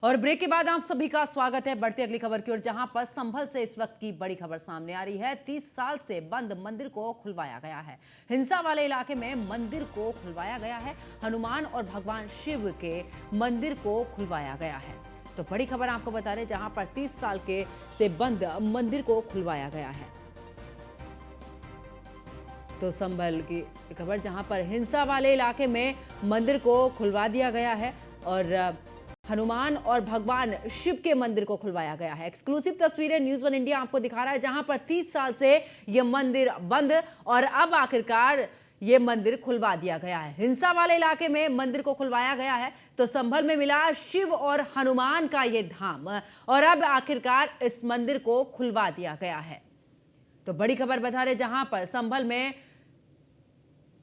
और ब्रेक के बाद आप सभी का स्वागत है। बढ़ती अगली खबर की ओर, जहां पर संभल से इस वक्त की बड़ी खबर सामने आ रही है। 30 साल से बंद मंदिर को खुलवाया गया है। हिंसा वाले इलाके में मंदिर को खुलवाया गया है। हनुमान और भगवान शिव के मंदिर को खुलवाया गया है। तो बड़ी खबर आपको बता रहे, जहां पर 30 साल के से बंद मंदिर को खुलवाया गया है। तो संभल की खबर, जहां पर हिंसा वाले इलाके में मंदिर को खुलवा दिया गया है और हनुमान और भगवान शिव के मंदिर को खुलवाया गया है। एक्सक्लूसिव तस्वीरें न्यूज़ वन इंडिया आपको दिखा रहा है, जहां पर 30 साल से यह मंदिर बंद और अब आखिरकार ये मंदिर खुलवा दिया गया है। हिंसा वाले इलाके में मंदिर को खुलवाया गया है। तो संभल में मिला शिव और हनुमान का ये धाम और अब आखिरकार इस मंदिर को खुलवा दिया गया है। तो बड़ी खबर बता रहे, जहां पर संभल में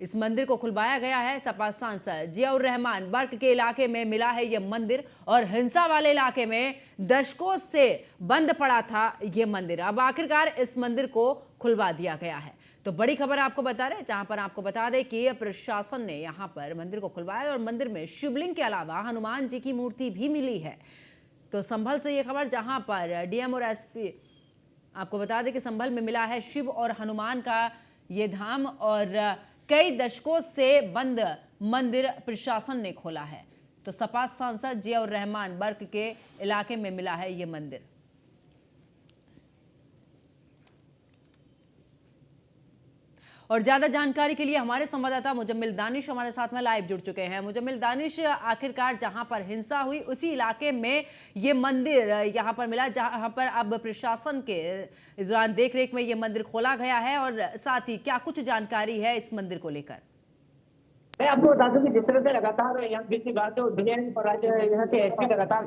इस मंदिर को खुलवाया गया है। सपा सांसद जियाउर रहमान बर्क के इलाके में मिला है यह मंदिर और हिंसा वाले इलाके में दशकों से बंद पड़ा था यह मंदिर। अब आखिरकार इस मंदिर को खुलवा दिया गया है। तो बड़ी खबर आपको बता रहे, जहां पर आपको बता दें कि प्रशासन ने यहां पर मंदिर को खुलवाया और मंदिर में शिवलिंग के अलावा हनुमान जी की मूर्ति भी मिली है। तो संभल से यह खबर, जहां पर डीएम और एसपी आपको बता दें कि संभल में मिला है शिव और हनुमान का ये धाम और कई दशकों से बंद मंदिर प्रशासन ने खोला है। तो सपा सांसद जियाउर रहमान बर्क के इलाके में मिला है ये मंदिर। और ज्यादा जानकारी के लिए हमारे संवाददाता मुजम्मिल दानिश हमारे साथ में लाइव जुड़ चुके हैं। मुजम्मिल दानिश, आखिरकार जहां पर हिंसा हुई उसी इलाके में ये मंदिर यहां पर मिला, जहां पर अब प्रशासन के इस दौरान देखरेख में ये मंदिर खोला गया है, और साथ ही क्या कुछ जानकारी है इस मंदिर को लेकर? मैं आपको बता दूं कि जिस तरह से लगातार यहाँ बीती बात है, डीएम और आज यहाँ के एसपी लगातार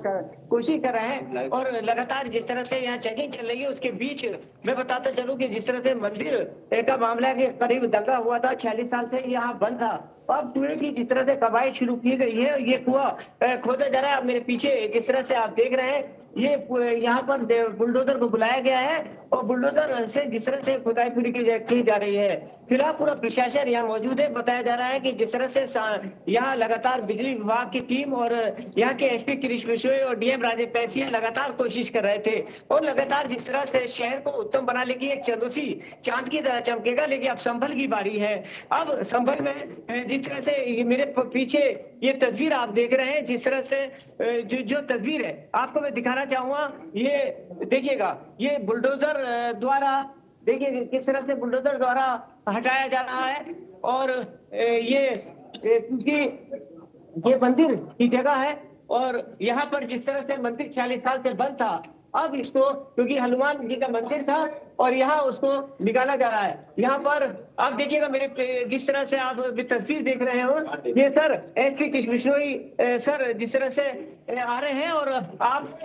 कोशिश कर रहे हैं और लगातार जिस तरह से यहाँ चेकिंग चल रही है, उसके बीच मैं बताता चलूं कि जिस तरह से मंदिर का मामला के करीब दंगा हुआ था, 46 साल से यहाँ बंद था। अब कुएं की जिस तरह से कवायद शुरू की गई है, ये कुआं खोदा जा रहा है। मेरे पीछे जिस तरह से आप देख रहे हैं, ये यहाँ पर बुलडोजर को बुलाया गया है और बुलडोजर से जिस तरह से खुदाई पूरी की जा रही है। फिलहाल पूरा प्रशासन यहाँ मौजूद है। बताया जा रहा है कि जिस तरह से यहाँ लगातार बिजली विभाग की टीम और यहाँ के एसपी कृष बिश्नोई और डीएम राजेश पैसिया लगातार कोशिश कर रहे थे और लगातार जिस तरह से शहर को उत्तम बनाने की एक चंदोसी चांद की तरह चमकेगा। लेकिन अब संभल की बारी है। अब संभल में जिस तरह से मेरे पीछे ये तस्वीर आप देख रहे हैं, जिस तरह से जो तस्वीर है आपको मैं दिखाना चाहूंगा, ये देखिएगा, ये बुलडोजर द्वारा देखिए किस तरह से बुलडोजर द्वारा हटाया जा रहा है। और ये क्योंकि ये मंदिर की जगह है और यहाँ पर जिस तरह से मंदिर 46 साल से बंद था, अब इसको क्योंकि हनुमान जी का मंदिर था और यहाँ उसको निकाला जा रहा है। यहाँ पर आप देखिएगा, मेरे जिस तरह से आप तस्वीर देख रहे हो, ये सर एसपी कृष बिश्नोई सर जिस तरह से आ रहे हैं और आप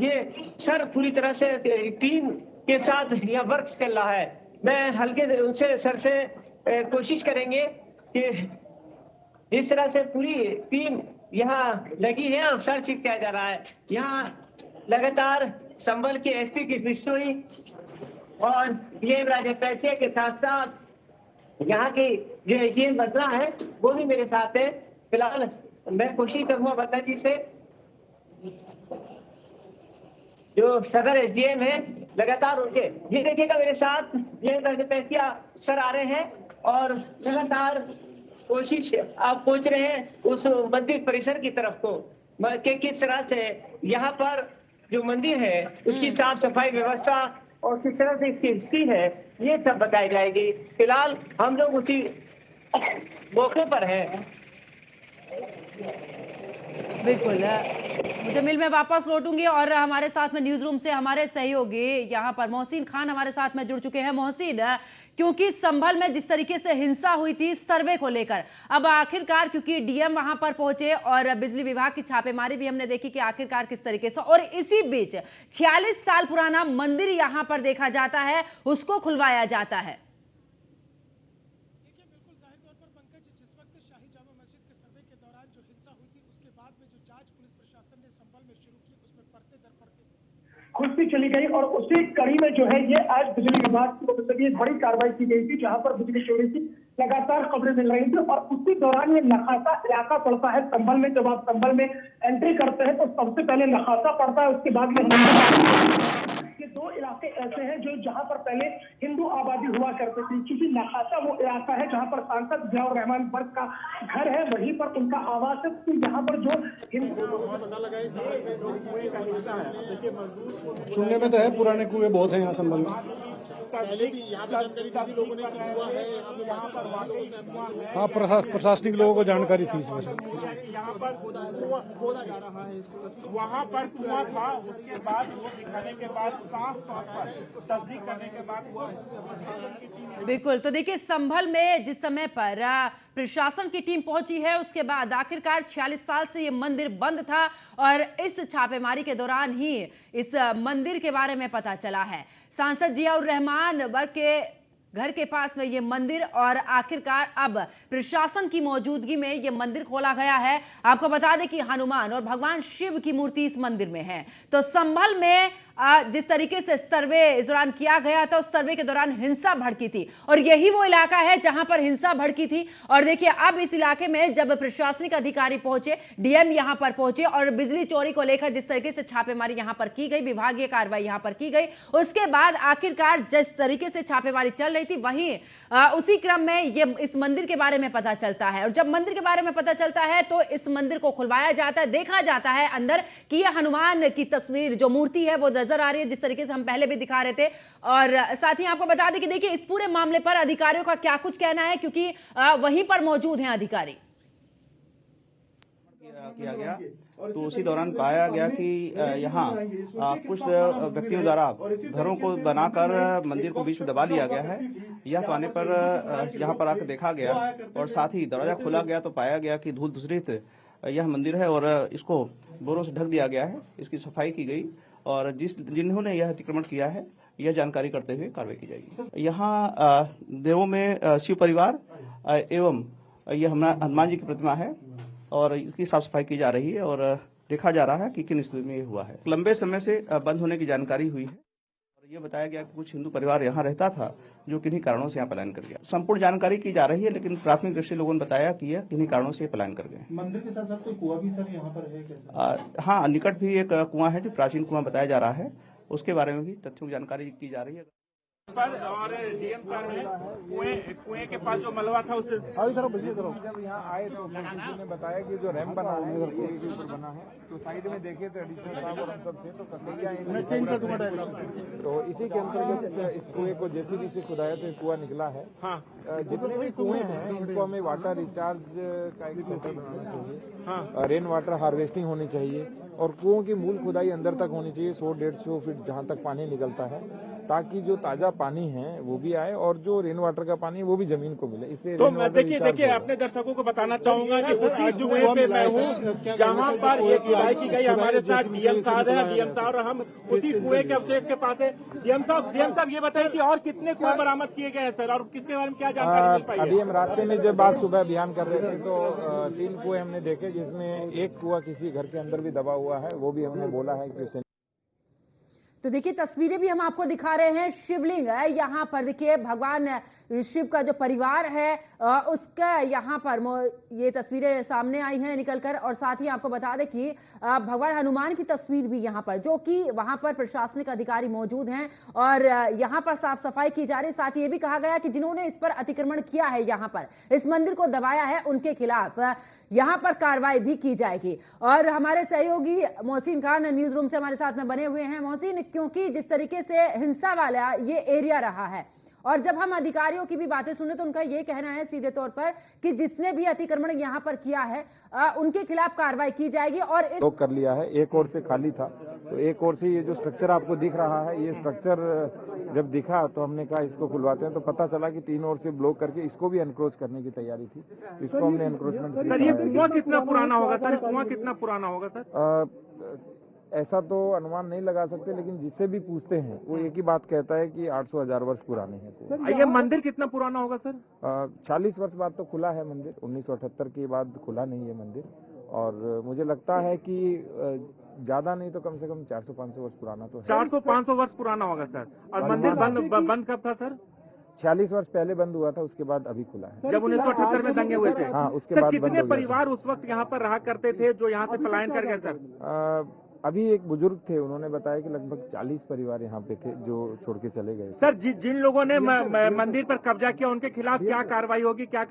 ये सर पूरी तरह से टीम के साथ यह वर्क चल रहा है। मैं हल्के से उनसे सर से कोशिश करेंगे कि इस तरह से पूरी टीम यहाँ लगी है और सर्च किया जा रहा है। यहाँ लगातार संभल के एसपी कृष बिश्नोई और डीएम राजेश पैसिया के साथ साथ यहाँ की जो एजीएम बदला है वो भी मेरे साथ है। फिलहाल मैं कोशिश करूंगा बदला जी से, जो सदर एसडीएम है, लगातार उनके ये देखिएगा मेरे साथ डीएम राजेश पैसिया सर आ रहे हैं और लगातार कोशिश आप पहुंच रहे हैं उस मंदिर परिसर की तरफ को कि किस तरह से यहाँ पर जो मंदिर है उसकी साफ सफाई व्यवस्था और किस तरह से इसकी हिस्ट्री है, ये सब बताई जाएगी। फिलहाल हम लोग उसी मौके पर हैं। बिल्कुल, मुजम्मिल मैं वापस लौटूंगी और हमारे साथ में न्यूज रूम से हमारे सहयोगी यहाँ पर मोहसिन खान हमारे साथ में जुड़ चुके हैं। मोहसिन, क्योंकि संभल में जिस तरीके से हिंसा हुई थी सर्वे को लेकर, अब आखिरकार क्योंकि डीएम वहां पर पहुंचे और बिजली विभाग की छापेमारी भी हमने देखी कि आखिरकार किस तरीके से, और इसी बीच 46 साल पुराना मंदिर यहां पर देखा जाता है, उसको खुलवाया जाता है। खुशी चली गई और उसी कड़ी में जो है ये आज बिजली विभाग की ओर से भी बड़ी कार्रवाई की गई थी, जहां पर बिजली चोरी की लगातार खबरें मिल रही थी और उसी दौरान ये नखासा इलाका पड़ता है संभल में। जब आप संभल में एंट्री करते हैं तो सबसे पहले नखासा पड़ता है, उसके बाद ये दो इलाके ऐसे हैं जो जहां पर पहले हिंदू आबादी हुआ करती थी, क्योंकि नखासा वो इलाका है जहां पर सांसद जियाउर रहमान बर्क का घर है, वहीं पर उनका आवास है। तो यहाँ पर जो सुनने में तो है पुराने कुएं बहुत हैं यहाँ संभल में। हाँ, प्रशासनिक लोगों को जानकारी थी इसमें से। यहाँ पर खोदा जा रहा है, वहाँ पर कुआं था, उसके बाद वो दिखाने के बाद साफ तौर पर तस्दीक करने के बाद बिल्कुल। तो देखिए, संभल में जिस समय पर प्रशासन की टीम पहुंची है, उसके बाद आखिरकार 46 साल से ये मंदिर बंद था और इस छापेमारी के दौरान ही इस मंदिर के बारे में पता चला है। सांसद जियाउर रहमान बर्क के घर के पास में ये मंदिर, और आखिरकार अब प्रशासन की मौजूदगी में ये मंदिर खोला गया है। आपको बता दें कि हनुमान और भगवान शिव की मूर्ति इस मंदिर में है। तो संभल में जिस तरीके से सर्वे इस दौरान किया गया था, उस सर्वे के दौरान हिंसा भड़की थी और यही वो इलाका है जहां पर हिंसा भड़की थी। और देखिए, अब इस इलाके में जब प्रशासनिक अधिकारी पहुंचे, डीएम यहां पर पहुंचे और बिजली चोरी को लेकर जिस तरीके से छापेमारी यहां पर की गई, विभागीय कार्रवाई यहां पर की गई, उसके बाद आखिरकार जिस तरीके से छापेमारी चल रही थी, वहीं उसी क्रम में ये इस मंदिर के बारे में पता चलता है। और जब मंदिर के बारे में पता चलता है तो इस मंदिर को खुलवाया जाता है, देखा जाता है अंदर कि यह हनुमान की तस्वीर जो मूर्ति है वो नजर आ रही है, जिस तरीके से हम पहले भी दिखा रहे थे। और साथ ही आपको बता दें कि देखिए, इस पूरे मामले पर अधिकारियों का क्या कुछ कहना है, क्योंकि वहीं पर मौजूद हैं अधिकारी। किया गया तो उसी दौरान पाया गया कि यहाँ कुछ व्यक्तियों द्वारा घरों को बनाकर मंदिर को बीच में दबा लिया गया है। यह पाने पर यहाँ पर आकर देखा गया और साथ ही दरवाजा खोला गया तो पाया गया कि धूल धूसरित यह मंदिर है और इसको बोरों से ढक दिया गया है। इसकी सफाई की गई और जिन्होंने यह अतिक्रमण किया है यह जानकारी करते हुए कार्रवाई की जाएगी। यहाँ देवों में शिव परिवार एवं यह हनुमान जी की प्रतिमा है और इसकी साफ सफाई की जा रही है और देखा जा रहा है कि किन स्थिति में ये हुआ है। लंबे समय से बंद होने की जानकारी हुई है और ये बताया गया कि कुछ हिंदू परिवार यहाँ रहता था जो किन्हीं कारणों से यहाँ पलायन कर गया। संपूर्ण जानकारी की जा रही है, लेकिन प्राथमिक दृष्टि लोगों ने बताया कि यह किन्हीं कारणों से पलायन कर गए। मंदिर के साथ साथ कोई कुआं भी सर यहाँ पर है कैसे? हाँ, निकट भी एक कुआं है जो प्राचीन कुआं बताया जा रहा है, उसके बारे में भी तथ्यों की जानकारी की जा रही है। पर और डीएम साहब ने कुएं के पास जो मलबा था उससे जब यहाँ आए तो किसी ने बताया कि जो रैम्प बना है कुएं के ऊपर बना है, तो साइड में देखे तो एडिशनल साहब और हम सब थे तो ककड़ियाँ, तो इसी के अंतर्गत इस कुएं को जेसीबी से खुदाया तो कुआं निकला है। हाँ, जितने भी कुएं हैं इनको हमें वाटर रिचार्ज का एक सेटअप बनाना चाहिए, रेन वाटर हार्वेस्टिंग होनी चाहिए और कुओं की मूल खुदाई अंदर तक होनी चाहिए 100-150 फीट जहाँ तक पानी निकलता है, ताकि जो ताजा पानी है वो भी आए और जो रेन वाटर का पानी है वो भी जमीन को मिले। इससे तो मैं देखिए अपने दर्शकों को बताना चाहूंगा कि उसी कुएं पे मैं हूँ जहाँ पर ये खुदाई की गई। हमारे साथ डीएम साहब है, डीएम साहब हम उसी कुएं के अवशेष के पास है। डीएम साहब ये बताइए कि और कितने कुएं बरामद किए गए हैं सर, और किसके बारे में क्या जानकारी मिल पाई है? अभी हम रास्ते में जब आज सुबह अभियान कर रहे थे तो 3 कुएं हमने देखे, जिसमें एक कुआं किसी घर के अंदर भी दबा हुआ है, वो भी हमने बोला है कि। तो देखिए, तस्वीरें भी हम आपको दिखा रहे हैं। शिवलिंग है यहाँ पर, देखिए भगवान शिव का जो परिवार है उसका यहाँ पर ये तस्वीरें सामने आई हैं निकलकर। और साथ ही आपको बता दें कि भगवान हनुमान की तस्वीर भी यहाँ पर, जो कि वहाँ पर प्रशासनिक अधिकारी मौजूद हैं और यहाँ पर साफ सफाई की जा रही है। साथ ही ये भी कहा गया कि जिन्होंने इस पर अतिक्रमण किया है, यहाँ पर इस मंदिर को दबाया है, उनके खिलाफ यहाँ पर कार्रवाई भी की जाएगी। और हमारे सहयोगी मोहसिन खान न्यूज रूम से हमारे साथ में बने हुए हैं। मोहसिन, क्योंकि जिस तरीके से हिंसा वाला ये एरिया रहा है और जब हम अधिकारियों की भी बातें सुने तो उनका ये कहना है सीधे तौर पर कि जिसने भी अतिक्रमण यहाँ पर किया है उनके खिलाफ कार्रवाई की जाएगी। और इस कर लिया है, एक ओर से खाली था तो एक ओर से ये जो स्ट्रक्चर आपको दिख रहा है, ये स्ट्रक्चर जब दिखा तो हमने कहा इसको खुलवाते हैं, तो पता चला कि 3 ओर से ब्लॉक करके इसको भी एनक्रोच करने की तैयारी थी, इसको हमने एनक्रोचमेंट। सर, ये कुआं कितना पुराना होगा सर? कुआं कितना पुराना होगा सर? ऐसा तो अनुमान नहीं लगा सकते, लेकिन जिससे भी पूछते हैं वो एक ही बात कहता है कि 800-1000 वर्ष पुराने हैं। ये मंदिर कितना पुराना होगा सर? 40 वर्ष बाद तो खुला है मंदिर, 1978 के बाद खुला नहीं है मंदिर, और मुझे लगता है कि ज्यादा नहीं तो कम से कम 400-500 वर्ष पुराना तो है। 400-500 वर्ष पुराना होगा सर। और मंदिर बंद कब था सर? 46 वर्ष पहले बंद हुआ था, उसके बाद अभी खुला है। जब 1978 में दंगे हुए थे, हाँ, उसके सर बाद बंद कितने हो गया परिवार उस वक्त यहाँ पर रहा करते थे जो यहाँ से पलायन कर गए सर? अभी एक बुजुर्ग थे, उन्होंने बताया कि लगभग 40 परिवार यहाँ पे थे जो छोड़ के चले गए। सर जिन लोगों ने मंदिर पर कब्जा किया उनके खिलाफ क्या कार्रवाई होगी, क्या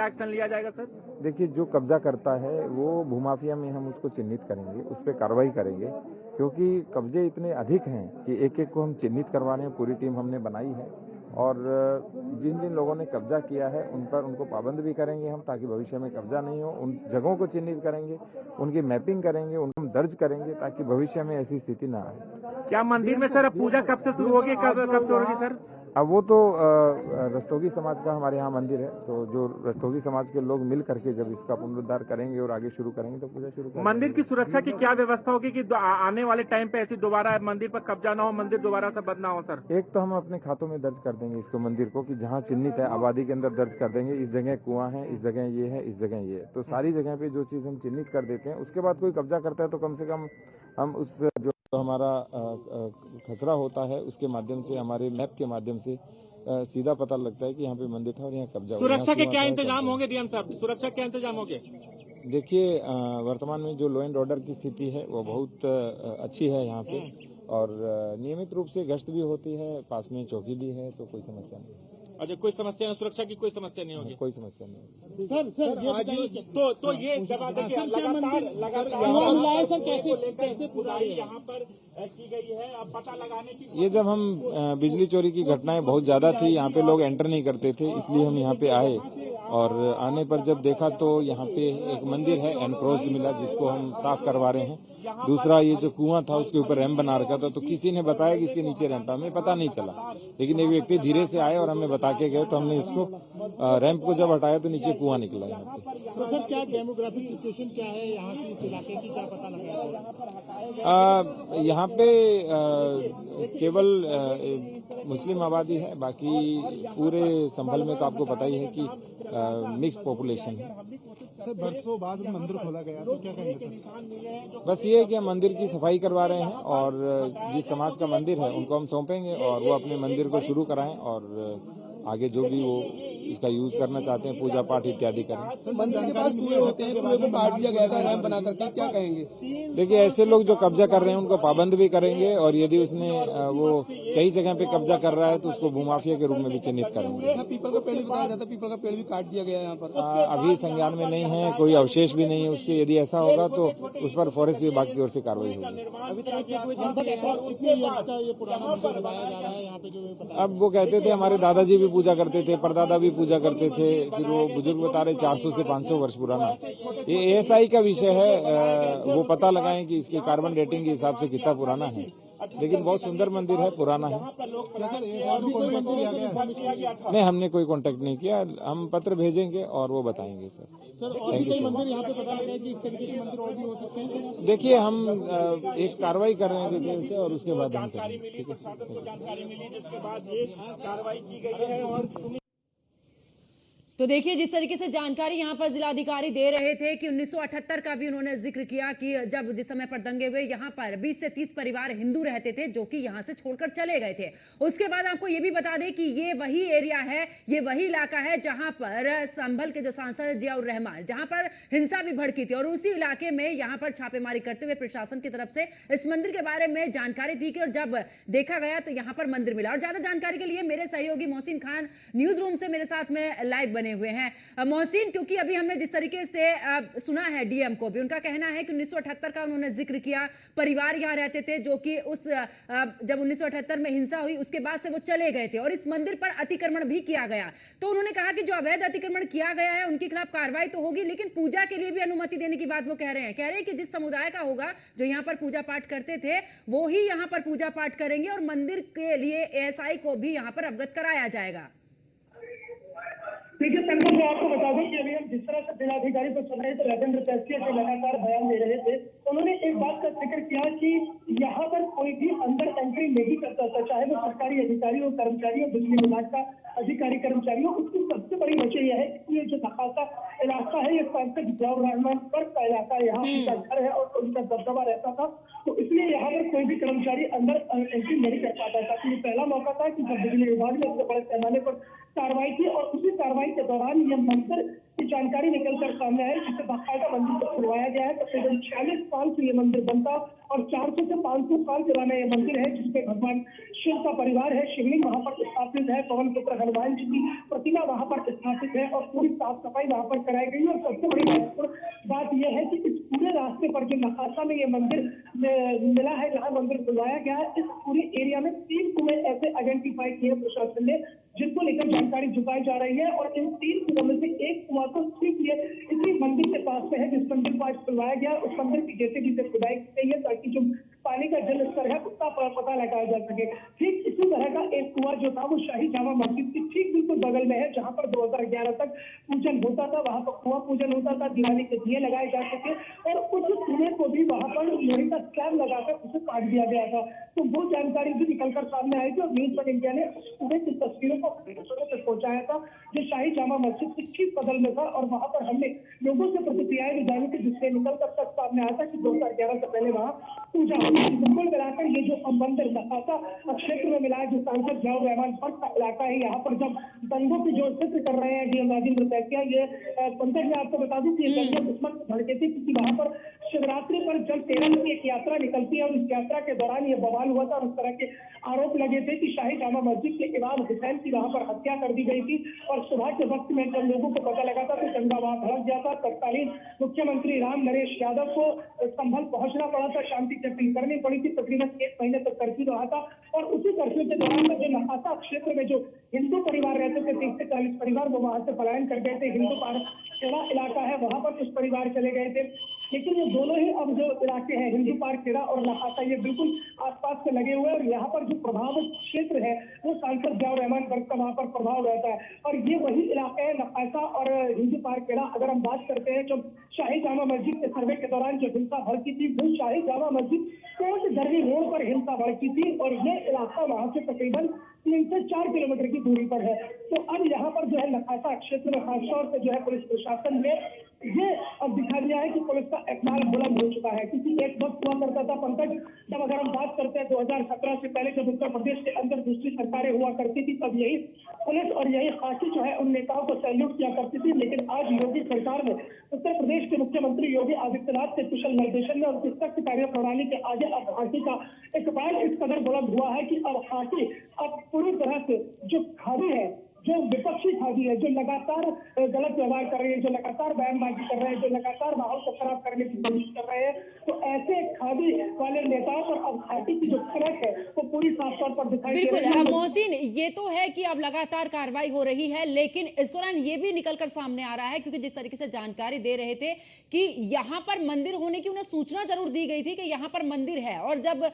एक्शन लिया जाएगा सर? देखिए, जो कब्जा करता है वो भूमाफिया में हम उसको चिन्हित करेंगे, उस पर कार्रवाई करेंगे, क्योंकि कब्जे इतने अधिक हैं कि एक एक को हम चिन्हित करवा रहे हैं। पूरी टीम हमने बनाई है और जिन जिन लोगों ने कब्जा किया है उन पर उनको पाबंद भी करेंगे हम, ताकि भविष्य में कब्जा नहीं हो। उन जगहों को चिन्हित करेंगे, उनकी मैपिंग करेंगे, उनको हम दर्ज करेंगे, ताकि भविष्य में ऐसी स्थिति ना आए। क्या मंदिर में सर पूजा कब से शुरू होगी, कब से होगी सर? अब वो तो रस्तोगी समाज का हमारे यहाँ मंदिर है, तो जो रस्तोगी समाज के लोग मिल करके जब इसका पुनरुद्धार करेंगे और आगे शुरू करेंगे तो पूजा शुरू करेंगे। मंदिर की सुरक्षा की क्या व्यवस्था होगी कि आने वाले टाइम पे ऐसी दोबारा मंदिर पर कब्जा ना हो, मंदिर दोबारा से बंद ना हो सर? एक तो हम अपने खातों में दर्ज कर देंगे इसको, मंदिर को, कि जहाँ चिन्हित है आबादी के अंदर दर्ज कर देंगे, इस जगह कुआं है, इस जगह ये है, इस जगह ये है। तो सारी जगह पे जो चीज़ हम चिन्हित कर देते हैं, उसके बाद कोई कब्जा करता है तो कम से कम हम उस जो हमारा खसरा होता है उसके माध्यम से, हमारे मैप के माध्यम से सीधा पता लगता है कि यहाँ पे मंदिर था और यहाँ कब्जा। सुरक्षा के क्या इंतजाम होंगे डीएम साहब, सुरक्षा क्या इंतजाम होंगे? देखिए, वर्तमान में जो लॉ एंड ऑर्डर की स्थिति है वो बहुत अच्छी है यहाँ पे, और नियमित रूप से गश्त भी होती है, पास में चौकी भी है, तो कोई समस्या नहीं। अच्छा, कोई समस्या नहीं, सुरक्षा की कोई समस्या नहीं होगी? कोई समस्या नहीं। तो ये जब देखिए लगातार कैसे खुदाई यहाँ पर की गई है, अब पता लगाने की। ये जब हम बिजली चोरी की घटनाएं बहुत ज्यादा थी, यहाँ पे लोग एंटर नहीं करते थे, इसलिए हम यहाँ पे आए, और आने पर जब देखा तो यहाँ पे एक मंदिर है एनक्रोच्ड मिला, जिसको हम साफ करवा रहे हैं। दूसरा, ये जो कुआं था उसके ऊपर रैंप बना रखा था, तो किसी ने बताया कि इसके नीचे रैंप है, हमें पता नहीं चला, लेकिन एक व्यक्ति धीरे से आए और हमें बता के गए, तो हमने इसको रैंप को जब हटाया तो नीचे कुआं निकला यहाँ पे। तो सर क्या डेमोग्राफिक सिचुएशन क्या है यहाँ की, इस इलाके की, क्या पता लगा? यहाँ पे केवल मुस्लिम आबादी है, बाकी पूरे संभल में तो आपको पता ही है कि मिक्स्ड पॉपुलेशन है। सर बरसों बाद मंदिर खोला गया, तो क्या कहेंगे सर? बस ये है कि हम मंदिर की सफाई करवा रहे हैं, और जिस समाज का मंदिर है उनको हम सौंपेंगे और वो अपने मंदिर को शुरू कराएं, और आगे जो भी वो इसका यूज करना चाहते हैं, पूजा पाठ इत्यादि करें। मंदिर के पास कुएं होते हैं, कुएं को काट दिया गया था रैंप बना करके, क्या कहेंगे? देखिए, ऐसे लोग जो कब्जा कर रहे हैं उनको पाबंद भी करेंगे, और यदि उसने वो कई जगह पे कब्जा कर रहा है तो उसको भूमाफिया के रूप में भी चिन्हित करेंगे। पीपल का पेड़ भी बताया जाता है, पीपल का पेड़ भी काट दिया गया है यहाँ पर। अभी संज्ञान में नहीं है, कोई अवशेष भी नहीं है उसके। यदि ऐसा होगा तो उस पर फॉरेस्ट विभाग की ओर से कार्रवाई होगी। अभी तक कितने ईयर्स का ये पुराना मंदिर बताया जा रहा है यहाँ पे, जो अब वो कहते थे हमारे दादाजी भी पूजा करते थे, परदादा भी पूजा करते थे, फिर वो बुजुर्ग बता रहे 400 से 500 वर्ष पुराना। ये एएसआई का विषय है, वो पता लगाएं कि इसकी कार्बन डेटिंग के हिसाब से कितना पुराना है, लेकिन बहुत सुंदर मंदिर है, पुराना है। नहीं, हमने कोई कांटेक्ट नहीं किया, हम पत्र भेजेंगे और वो बताएंगे सर। और भी कई मंदिर यहाँ पे पता लगा है कि इस तरीके के मंदिर और भी हो सकते हैं। देखिए, हम एक कार्रवाई कर रहे हैं डिटेल से, और उसके बाद हम करेंगे। ठीक है, जानकारी मिली जिसके बाद ये कार्रवाई की गई है। और तो देखिए, जिस तरीके से जानकारी यहाँ पर जिलाधिकारी दे रहे थे कि 1978 का भी उन्होंने जिक्र किया कि जब जिस समय पर दंगे हुए यहाँ पर 20 से 30 परिवार हिंदू रहते थे जो कि यहाँ से छोड़कर चले गए थे। उसके बाद आपको ये भी बता दें कि ये वही एरिया है, ये वही इलाका है जहाँ पर संभल के जो सांसद जियाउर रहमान, जहाँ पर हिंसा भी भड़की थी, और उसी इलाके में यहाँ पर छापेमारी करते हुए प्रशासन की तरफ से इस मंदिर के बारे में जानकारी थी कि, और जब देखा गया तो यहाँ पर मंदिर मिला। और ज्यादा जानकारी के लिए मेरे सहयोगी मोहसिन खान न्यूज रूम से मेरे साथ में लाइव बने हुए हैं। मोहसिन, क्योंकि अभी हमने जिस तरीके से सुना है डीएम को भी, उनका कहना है कि 1978 का उन्होंने जिक्र किया, परिवार यहाँ रहते थे जो कि उस जब 1978 में हिंसा हुई उसके बाद से वो चले गए थे, और इस मंदिर पर अतिक्रमण भी किया गया। तो उन्होंने कहा कि जो अवैध अतिक्रमण किया गया है उनके खिलाफ कार्रवाई तो होगी, लेकिन पूजा के लिए भी अनुमति देने की बात वो कह रहे हैं कि जिस समुदाय का होगा जो यहाँ पर पूजा पाठ करते थे वो ही यहाँ पर पूजा पाठ करेंगे, और मंदिर के लिए एएसआई को भी यहाँ पर अवगत कराया जाएगा। देखिए, संदर्भ में आपको बता दूं कि अभी हम जिस तरह से जिलाधिकारी को सुन रहे थे, राजेंद्र कैसिया से लगातार बयान दे रहे थे, उन्होंने एक बात का जिक्र किया कि यहाँ पर कोई भी अंदर एंट्री नहीं करता था, चाहे वो सरकारी अधिकारी हो, कर्मचारी हो, बिजली विभाग का अधिकारी कर्मचारी हो। उसकी सबसे बड़ी वजह यह है कि ये जो नखासा इलाका है, ये सांसद जियाउर रहमान वर्ग का इलाका है, यहाँ उनका घर है और उनका दबदबा रहता था, तो इसलिए यहाँ पर कोई भी कर्मचारी अंदर एंट्री नहीं कर पाता था। ये पहला मौका था कि जब बिजली विभाग ने इससे बड़े पैमाने पर कार्रवाई की और उसी कार्रवाई के दौरान ये मंदिर की जानकारी निकलकर सामने आई, जिसे बाकायदा मंदिर को खुलवाया गया है। तकरीबन 46 साल से ये मंदिर बनता और 400 से 500 साल पुराना ये मंदिर है, जिसमें भगवान शिव का परिवार है, शिवलिंग वहां पर स्थापित है, पवन पुत्र हनुमान जी की प्रतिमा वहां पर स्थापित है और पूरी साफ सफाई वहां पर कराई गई। और सबसे बड़ी महत्वपूर्ण बात यह है कि इस पूरे रास्ते पर जो नखासा में ये मंदिर मिला है, जहाँ मंदिर खुलवाया गया है, इस पूरे एरिया में 3 कुएं ऐसे आइडेंटिफाई किए प्रशासन ने, जिनको लेकर जानकारी जुटाई जा रही है। और इन 3 कुओं में से एक कुआं तो सिर्फ ये इसी मंदिर के पास में है, जिस मंदिर को आज खुलवाया गया, उस मंदिर की जेसीबी से खुदाई की गई है, ताकि जो पानी का जल स्तर है उसका पता लगाया जा सके। ठीक इसी तरह का एक कुआं जो था वो शाही जामा मस्जिद के ठीक बिल्कुल बगल में है, जहाँ पर 2011 तक पूजन होता था, वहाँ पर कुआं पूजन होता था, दिवाली के दिए लगाए जाते थे और उस कुएं को भी वहाँ पर लोहे का स्लैब लगाकर उसे काट दिया गया था। तो वो जानकारी भी निकलकर सामने आई थी और न्यूज वन इंडिया ने उस कुएं की तस्वीरों को तक पहुंचाया था, जो शाही जामा मस्जिद के ठीक बगल में था। और वहाँ पर हमने लोगों से प्रतिक्रियाएं भी जानी थी, जिससे निकलकर तक सामने आया था कि 2011 से पहले वहाँ पूजा कुल मिलाकर ये जो मंदिर नखासा क्षेत्र में मिला है, जो सांसद जियाउर रहमान वर्ग का इलाका है, यहाँ पर जब दंगों की जो जिक्र कर रहे हैं डीएम राजेंद्र कैसिया, ये पंकज मैं आपको बता दूं कि ये दंगे दुश्मन भड़के थे, क्योंकि वहाँ पर शिवरात्रि पर जब तेरह की एक यात्रा निकलती है और इस यात्रा के दौरान ये बवाल हुआ था और उस तरह के आरोप लगे थे कि शाही जामा मस्जिद के इमाम हुसैन की वहाँ पर हत्या कर दी गई थी। और सुबह के वक्त में जब लोगों को पता लगा था तो दंगा वहाँ भड़क गया था। तत्कालीन मुख्यमंत्री राम नरेश यादव को संभल पहुंचना पड़ा था, शांति की अपील करनी पड़ी थी। तकरीबन 1 महीने तक कर्फ्यू रहा था और उसी कर्फ्यू के दौरान जो नखासा क्षेत्र में जो हिंदू परिवार रहते थे, 30 से 40 परिवार, वो वहां से पलायन कर गए थे। हिंदू खेड़ा इलाका है, वहां पर कुछ परिवार चले गए थे, लेकिन ये दोनों ही अब जो इलाके हैं, हिंदू पार्क खेड़ा और नखासा, ये बिल्कुल आसपास से लगे हुए हैं और यहाँ पर जो प्रभावित क्षेत्र है वो सांसद जियाउर रहमान वर्ग का वहाँ पर प्रभाव रहता है। और ये वही इलाका है नखासा और हिंदू पार्क खेड़ा। अगर हम बात करते हैं जब शाही जामा मस्जिद के सर्वे के दौरान जो हिंसा भड़की थी, वो शाही जामा मस्जिद कोट दर्री रोड पर हिंसा भड़की थी और ये इलाका वहाँ से तकरीबन 3 से 4 किलोमीटर की दूरी पर है। तो अब यहाँ पर जो है नखासा क्षेत्र में खासतौर से जो है पुलिस प्रशासन ने ये अब दिखा दिया है कि पुलिस का एतमाद बुलंद हो चुका है। क्योंकि एक वक्त हुआ करता था पंकज, जब अगर हम बात करते हैं 2017 से पहले जब उत्तर प्रदेश के अंदर दूसरी सरकारें हुआ करती थी, तब यही पुलिस और यही खाकी जो है उन नेताओं को सैल्यूट किया करती थी। लेकिन आज योगी सरकार में उत्तर प्रदेश के मुख्यमंत्री योगी आदित्यनाथ के कुशल निर्देशन में उनकी सख्त कार्य प्रणाली के आगे अब खाकी का इकबाल इस कदर बुलंद हुआ है कि अब खाकी अब पूरी तरह से जो खादी है, जो विपक्षी खादी है, जो लगातार गलत व्यवहार कर रही है, जो लगातार बयानबाजी कर रहे हैं, जो लगातार माहौल को खराब करने की कोशिश कर रहे हैं, तो ऐसे खादी वाले नेताओं पर अब खादी की जो खड़क है वो पूरी साफ तौर पर दिखाई दे रही है। बिल्कुल मोहसिन, ये तो है कि अब लगातार कार्रवाई हो रही है, लेकिन इस दौरान ये भी निकलकर सामने आ रहा है, क्योंकि जिस तरीके से जानकारी दे रहे थे कि यहाँ पर मंदिर होने की उन्हें सूचना जरूर दी गई थी कि यहाँ पर मंदिर है, और जब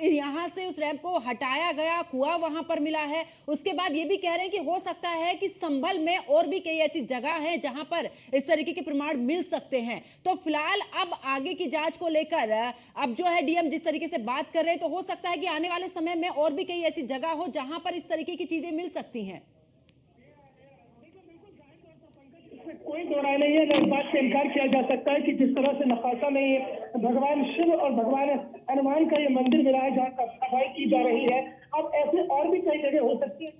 यहाँ से उस रैंप को हटाया गया, कुआं वहां पर मिला है, उसके बाद ये भी कह रहे हैं कि हो सकता है कि संभल में और भी कई ऐसी जगह हैं जहां पर इस तरीके के प्रमाण मिल सकते हैं। तो फिलहाल अब आगे की जांच को लेकर अब जो है डीएम जिस तरीके से बात कर रहे हैं, तो हो सकता है कि आने वाले समय में और भी कई ऐसी जगह हो जहां पर इस तरीके की चीजें मिल सकती हैं। कोई दो राय नहीं है, इस बात से इनकार किया जा सकता है कि जिस तरह से नखासा में भगवान शिव और भगवान हनुमान का ये मंदिर मिला है, जहाँ सफाई की जा रही है, अब ऐसे और भी कई जगह हो सकती है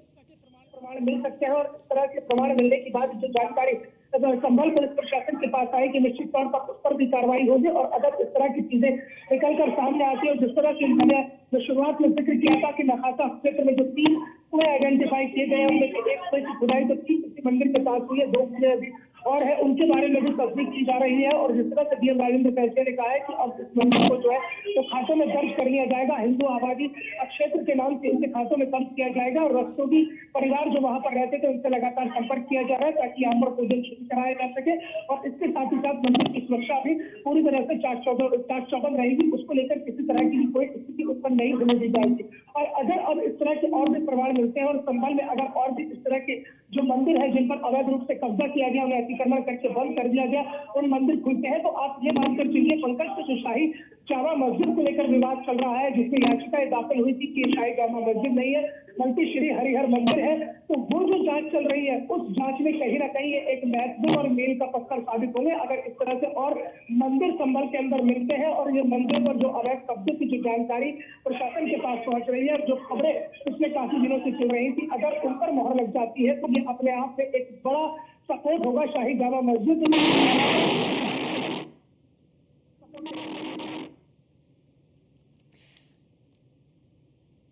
प्रमाण मिल सकते हैं। और इस तरह के प्रमाण मिलने के बाद जो जानकारी संभल पुलिस प्रशासन के पास आएगी, निश्चित तौर पर उस पर भी कार्रवाई होगी। और अगर इस तरह की चीजें निकलकर सामने आती है, जिस तरह से मैंने जो शुरुआत में जिक्र किया था कि नखासा क्षेत्र में जो 3 कुएं आइडेंटिफाई किए गए, उनमें से एक कुएं की खुदाई तो ठीक इसी मंदिर के पास हुई है, 2 कुएं अभी और है, उनके बारे में भी तस्दीक की जा रही है। और जिस तरह से डीएम राजेंद्र कैसिया ने कहा है कि अब इस मंदिर को जो है तो खातों में दर्ज कर लिया जाएगा, हिंदू आबादी क्षेत्र के नाम से इनके खातों में दर्ज किया जाएगा। और रस्तोगी परिवार जो वहां पर रहते थे उनसे लगातार संपर्क किया जा रहा है, ताकि यहाँ पर पूजन शुरू कराया जा सके। और इसके साथ ही साथ मंदिर की सुरक्षा भी पूरी तरह से चाक चौबंद रहेगी, उसको लेकर किसी तरह की कोई स्थिति उत्पन्न नहीं होने दी जाएगी। और अगर अब इस तरह के और भी प्रमाण मिलते हैं और संभल में अगर और भी इस तरह के जो मंदिर है जिन पर अवैध रूप से कब्जा किया गया, उन्हें अतिक्रमण करके बंद कर दिया गया, उन मंदिर खुलते हैं, तो आप ये मानकर चलिए पंकज से जो शाही जामा मस्जिद को लेकर विवाद चल रहा है, जिसमें याचिकाएं दाखिल हुई थी कि ये शाही जामा मस्जिद नहीं है बल्कि श्री हरिहर मंदिर है, तो वो जो जांच चल रही है उस जांच में कहीं ना कहीं ये एक महत्वपूर्ण और मील का पत्थर साबित होंगे अगर इस तरह से और मंदिर संभल के अंदर मिलते हैं और ये मंदिर पर जो अवैध कब्जे की जो जानकारी प्रशासन के पास पहुंच रही है, जो खबरें पिछले काफी दिनों से चल रही थी, अगर उन पर मोहर लग जाती है तो ये अपने आप में एक बड़ा सपोर्ट होगा शाही जामा मस्जिद।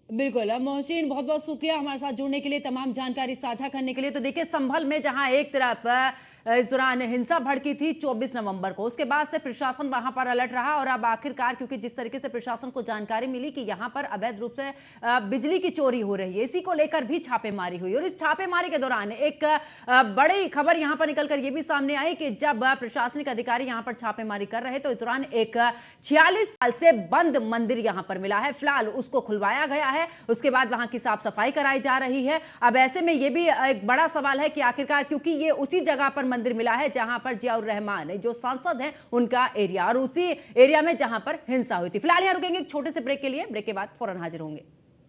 बिल्कुल। अब मोहसिन, बहुत बहुत शुक्रिया हमारे साथ जुड़ने के लिए, तमाम जानकारी साझा करने के लिए। तो देखिए, संभल में जहां एक तरफ इस दौरान हिंसा भड़की थी 24 नवंबर को, उसके बाद से प्रशासन वहां पर अलर्ट रहा और अब आखिरकार क्योंकि जिस तरीके से प्रशासन को जानकारी मिली कि यहां पर अवैध रूप से बिजली की चोरी हो रही है, इसी को लेकर भी छापेमारी हुई। और इस छापेमारी के दौरान एक बड़ी खबर यहां पर निकलकर यह भी सामने आई कि जब प्रशासनिक अधिकारी यहां पर छापेमारी कर रहे तो इस दौरान एक 46 साल से बंद मंदिर यहां पर मिला है। फिलहाल उसको खुलवाया गया है, उसके बाद वहां की साफ सफाई कराई जा रही है। अब ऐसे में यह भी एक बड़ा सवाल है कि आखिरकार, क्योंकि ये उसी जगह पर मंदिर मिला है जहां पर जियाउर रहमान जो सांसद हैं उनका एरिया, और उसी एरिया में जहां पर हिंसा हुई थी। फिलहाल यहां रुकेंगे एक छोटे से ब्रेक के लिए, ब्रेक के बाद फौरन हाजिर होंगे।